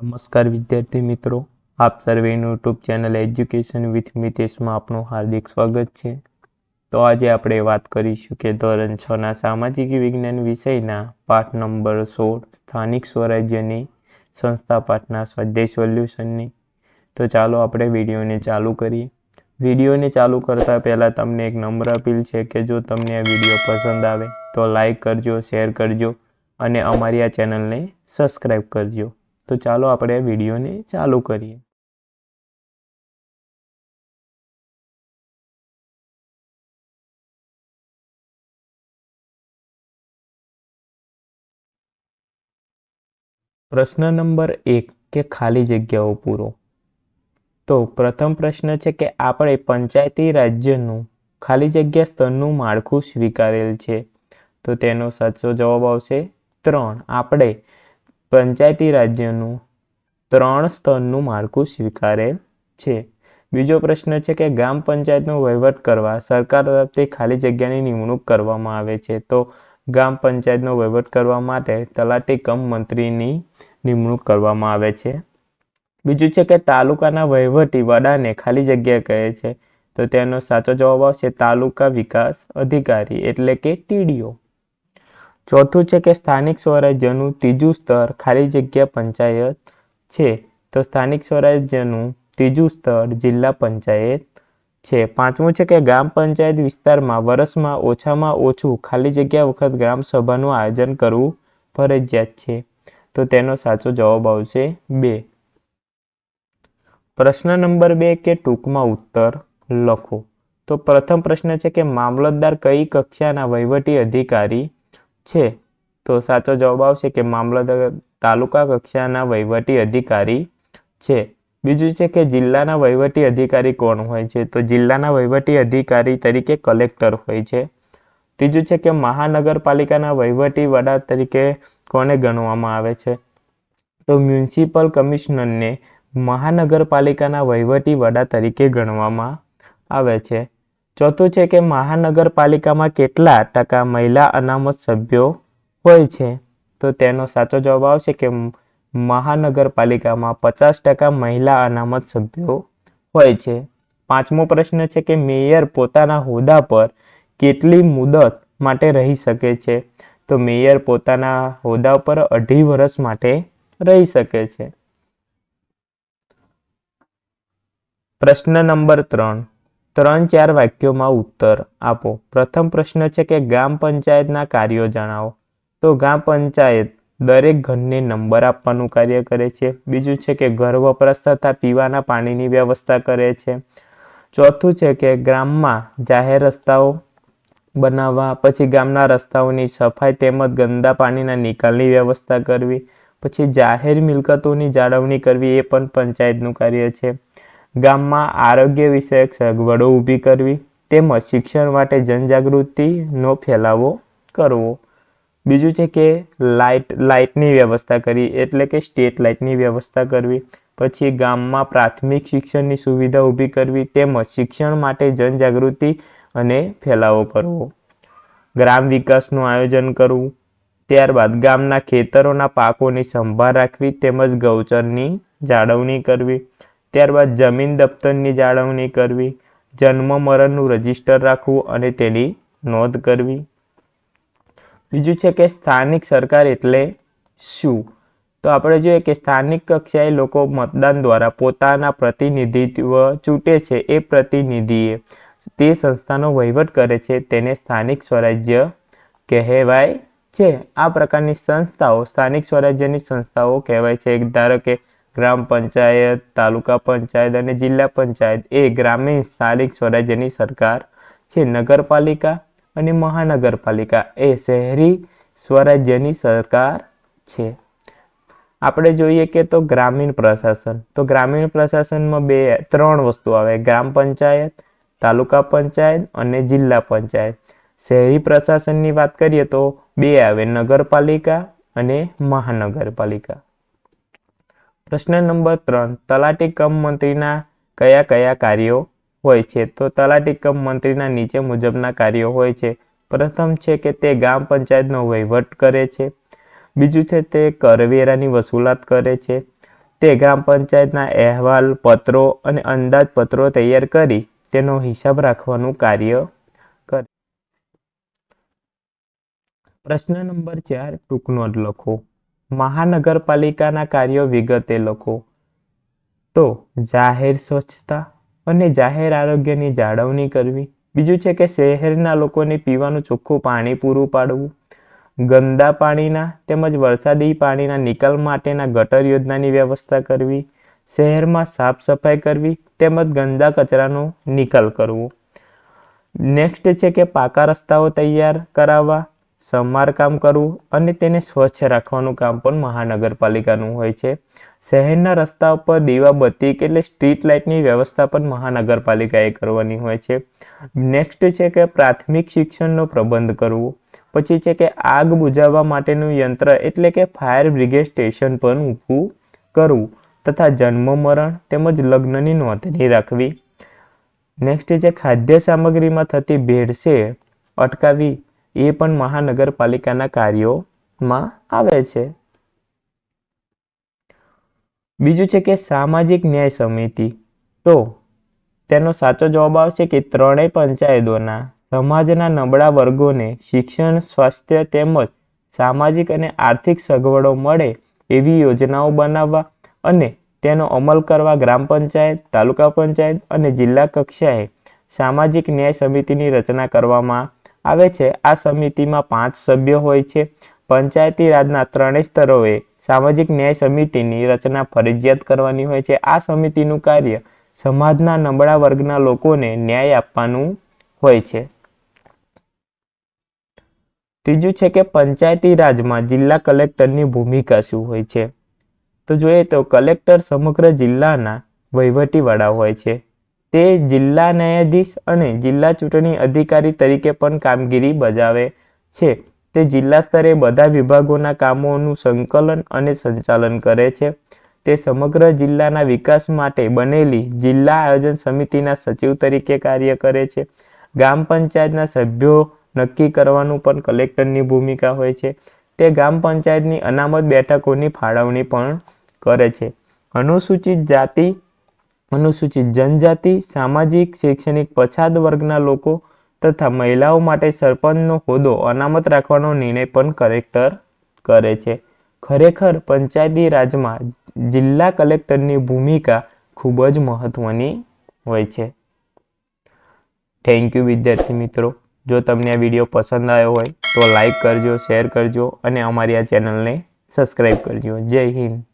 નમસ્કાર વિદ્યાર્થી મિત્રો, આપ સર્વેનું યુટ્યુબ ચેનલ એજ્યુકેશન વિથ મિતેશમાં આપનું હાર્દિક સ્વાગત છે. તો આજે આપણે વાત કરીશું કે ધોરણ 6ના સામાજિક વિજ્ઞાન વિષયના પાઠ નંબર 16 સ્થાનિક સ્વરાજ્યની સંસ્થા પાઠના સ્વાધ્યાય સોલ્યુશનની. તો ચાલો આપણે વિડીયોને ચાલુ કરીએ. વિડીયોને ચાલુ કરતાં પહેલાં તમને એક નમ્ર અપીલ છે કે જો તમને આ વિડીયો પસંદ આવે તો લાઈક કરજો, શેર કરજો અને અમારી આ ચેનલને સબસ્ક્રાઈબ કરજો. તો ચાલો આપણે વિડીયોને ચાલુ કરીએ. પ્રશ્ન નંબર 1 કે ખાલી જગ્યાઓ પૂરો. તો પ્રથમ પ્રશ્ન છે કે આપણે પંચાયતી રાજ્યનું ખાલી જગ્યા સ્તરનું માળખું સ્વીકારેલ છે. તો તેનો સાચો જવાબ આવશે 3. આપણે પંચાયતી રાજ્યનું 3 સ્તરનું માળખું સ્વીકારેલ છે. બીજો પ્રશ્ન છે કે ગ્રામ પંચાયતનો વહીવટ કરવા સરકાર તરફથી ખાલી જગ્યાની નિમણૂક કરવામાં આવે છે. તો ગ્રામ પંચાયતનો વહીવટ કરવા માટે તલાટી કમ મંત્રીની નિમણૂક કરવામાં આવે છે. બીજું છે કે તાલુકાના વહીવટી વડાને ખાલી જગ્યા કહે છે. તો તેનો સાચો જવાબ આવશે તાલુકા વિકાસ અધિકારી એટલે કે TDO. ચોથું છે કે સ્થાનિક સ્વરાજ્યનું ત્રીજું સ્તર ખાલી જગ્યા પંચાયત છે. તો સ્થાનિક સ્વરાજ્યનું ત્રીજું સ્તર જિલ્લા પંચાયત છે. પાંચમું છે કે ગ્રામ પંચાયત વિસ્તારમાં વર્ષમાં ઓછામાં ઓછું ખાલી જગ્યા વખત ગ્રામ સભાનું આયોજન કરવું ફરજિયાત છે. તો તેનો સાચો જવાબ આવશે 2. પ્રશ્ન નંબર 2 કે ટૂંકમાં ઉત્તર લખો. તો પ્રથમ પ્રશ્ન છે કે મામલતદાર કઈ કક્ષાના વહીવટી અધિકારી છે. તો સાચો જવાબ આવશે કે મામલતદાર તાલુકા કક્ષાના વહીવટી અધિકારી છે. બીજું છે કે જિલ્લાના વહીવટી અધિકારી કોણ હોય છે. તો જિલ્લાના વહીવટી અધિકારી તરીકે કલેક્ટર હોય છે. ત્રીજું છે કે મહાનગરપાલિકાના વહીવટી વડા તરીકે કોને ગણવામાં આવે છે. તો મ્યુનિસિપલ કમિશનરને મહાનગરપાલિકાના વહીવટી વડા તરીકે ગણવામાં આવે છે. ચોથું છે કે મહાનગરપાલિકામાં કેટલા ટકા મહિલા અનામત સભ્યો હોય છે. તો તેનો સાચો જવાબ આવશે કે મહાનગરપાલિકામાં 50% મહિલા અનામત સભ્યો હોય છે. પાંચમો પ્રશ્ન છે કે મેયર પોતાના હોદ્દા પર કેટલી મુદત માટે રહી શકે છે. તો મેયર પોતાના હોદ્દા પર 2.5 વર્ષ માટે રહી શકે છે. પ્રશ્ન નંબર 3 3-4 વાક્યોમાં ઉત્તર આપો. પ્રથમ પ્રશ્ન છે કે ગ્રામ પંચાયતના કાર્યો જણાવો. તો ગ્રામ પંચાયત દરેક ઘરને નંબર આપવાનું કાર્ય કરે છે. બીજું છે કે ઘર વપરાશ તથા પીવાના પાણીની વ્યવસ્થા કરે છે. ચોથું છે કે ગ્રામમાં જાહેર રસ્તાઓ બનાવવા, પછી ગામના રસ્તાઓની સફાઈ તેમજ ગંદા પાણીના નિકાલની વ્યવસ્થા કરવી, પછી જાહેર મિલકતોની જાળવણી કરવી એ પણ પંચાયતનું કાર્ય છે. ગામમાં આરોગ્ય વિષયક સગવડો ઊભી કરવી તેમજ શિક્ષણ માટે જનજાગૃતિનો ફેલાવો કરવો. બીજું છે કે લાઇટની વ્યવસ્થા કરવી એટલે કે સ્ટ્રીટ લાઇટની વ્યવસ્થા કરવી. પછી ગામમાં પ્રાથમિક શિક્ષણની સુવિધા ઊભી કરવી તેમજ શિક્ષણ માટે જનજાગૃતિ અને ફેલાવો કરવો. ગ્રામ વિકાસનું આયોજન કરવું. ત્યારબાદ ગામના ખેતરોના પાકોની સંભાળ રાખવી તેમજ ગૌચરની જાળવણી કરવી. ત્યારબાદ જમીન દફતરની જાળવણી કરવી. જન્મ મરણનું રજીસ્ટર રાખવું અને તેની નોંધ કરવી. બીજું છે કે સ્થાનિક સરકાર એટલે શું. તો આપણે જોઈએ કે સ્થાનિક કક્ષાએ લોકો મતદાન દ્વારા પોતાના પ્રતિનિધિત્વ ચૂંટે છે. એ પ્રતિનિધિએ તે સંસ્થાનો વહીવટ કરે છે તેને સ્થાનિક સ્વરાજ્ય કહેવાય છે. આ પ્રકારની સંસ્થાઓ સ્થાનિક સ્વરાજ્યની સંસ્થાઓ કહેવાય છે. ધારો કે ગ્રામ પંચાયત, તાલુકા પંચાયત અને જિલ્લા પંચાયત એ ગ્રામીણ સ્થાનિક સ્વરાજ્યની સરકાર છે. નગરપાલિકા અને મહાનગરપાલિકા એ શહેરી સ્વરાજ્યની સરકાર છે. આપણે જોઈએ કે તો ગ્રામીણ પ્રશાસન. તો ગ્રામીણ પ્રશાસનમાં 3 વસ્તુ આવે: ગ્રામ પંચાયત, તાલુકા પંચાયત અને જિલ્લા પંચાયત. શહેરી પ્રશાસનની વાત કરીએ તો 2 આવે: નગરપાલિકા અને મહાનગરપાલિકા. પ્રશ્ન નંબર 3 તલાટી કમ મંત્રીના કયા કયા કાર્યો હોય છે. તો તલાટી કમ મંત્રીના નીચે મુજબના કાર્યો હોય છે. પ્રથમ છે કે તે ગ્રામ પંચાયતનો વહીવટ કરે છે. બીજું છે તે કરવેરાની વસૂલાત કરે છે. તે ગ્રામ પંચાયતના અહેવાલ, પત્રો અને અંદાજપત્રો તૈયાર કરી તેનો હિસાબ રાખવાનું કાર્ય કરે. પ્રશ્ન નંબર 4 ટૂંક નોંધ લખો. મહાનગરપાલિકાના કાર્યો વિગતે લખો. તો જાહેર સ્વચ્છતા અને જાહેર આરોગ્યની જાળવણી કરવી. બીજું છે કે શહેરના લોકોને પીવાનું ચોખ્ખું પાણી પૂરું પાડવું. ગંદા પાણીના તેમજ વરસાદી પાણીના નિકાલ માટેના ગટર યોજનાની વ્યવસ્થા કરવી. શહેરમાં સાફ સફાઈ કરવી તેમજ ગંદા કચરાનો નિકાલ કરવો. નેક્સ્ટ છે કે પાકા રસ્તાઓ તૈયાર કરાવવા, સમારકામ કરવું અને તેને સ્વચ્છ રાખવાનું કામ પણ મહાનગરપાલિકાનું હોય છે. શહેરના રસ્તા ઉપર દીવાબત્તી એટલે સ્ટ્રીટ લાઇટની વ્યવસ્થા પણ મહાનગરપાલિકાએ કરવાની હોય છે. નેક્સ્ટ છે કે પ્રાથમિક શિક્ષણનો પ્રબંધ કરવો. પછી છે કે આગ બુઝાવવા માટેનું યંત્ર એટલે કે ફાયર બ્રિગેડ સ્ટેશન પણ ઊભું કરવું તથા જન્મ, મરણ તેમજ લગ્નની નોંધણી રાખવી. નેક્સ્ટ છે ખાદ્ય સામગ્રીમાં થતી ભેળસેળ અટકાવી. એ પણ મહાનગરપાલિકાના કાર્યોમાં આવે છે. બીજું છે કે સામાજિક ન્યાય સમિતિ. તો તેનો સાચો જવાબ આવશે કે ત્રણેય પંચાયતોના સમાજના નબળા વર્ગોને શિક્ષણ, સ્વાસ્થ્ય તેમજ સામાજિક અને આર્થિક સગવડો મળે એવી યોજનાઓ બનાવવા અને તેનો અમલ કરવા ગ્રામ પંચાયત, તાલુકા પંચાયત અને જિલ્લા કક્ષાએ સામાજિક ન્યાય સમિતિની રચના કરવામાં આવે છે. આ સમિતિમાં 5 સભ્યો હોય છે. પંચાયતી રાજના ત્રણેય સ્તરોએ સામાજિક ન્યાય સમિતિની રચના ફરજિયાત કરવાની હોય છે. આ સમિતિનું કાર્ય સમાજના નબળા વર્ગના લોકોને ન્યાય આપવાનું હોય છે. ત્રીજું છે કે પંચાયતી રાજમાં જિલ્લા કલેક્ટરની ભૂમિકા શું હોય છે. તો જોઈએ તો કલેક્ટર સમગ્ર જિલ્લાના વહીવટીવાળા હોય છે. તે જિલ્લા ન્યાયાધીશ અને જિલ્લા ચૂંટણી અધિકારી તરીકે પણ કામગીરી બજાવે છે. તે જિલ્લા સ્તરે બધા વિભાગોના કામોનું સંકલન અને સંચાલન કરે છે. તે સમગ્ર જિલ્લાના વિકાસ માટે બનેલી જિલ્લા આયોજન સમિતિના સચિવ તરીકે કાર્ય કરે છે. ગ્રામ પંચાયતના સભ્યો નક્કી કરવાનું પણ કલેક્ટરની ભૂમિકા હોય છે. તે ગ્રામ પંચાયતની અનામત બેઠકોની ફાળવણી પણ કરે છે. અનુસૂચિત જાતિ, અનુસૂચિત જનજાતિ, સામાજિક શૈક્ષણિક પછાત વર્ગના લોકો તથા મહિલાઓ માટે સરપંચનો હોદ્દો અનામત રાખવાનો નિર્ણય પણ કલેક્ટર કરે છે. ખરેખર પંચાયતી રાજમાં જિલ્લા કલેક્ટરની ભૂમિકા ખૂબ જ મહત્વની હોય છે. થેન્ક યુ વિદ્યાર્થી મિત્રો. જો તમને આ વિડીયો પસંદ આવ્યો હોય તો લાઈક કરજો, શેર કરજો અને અમારી આ ચેનલને સબસ્ક્રાઈબ કરજો. જય હિન્દ.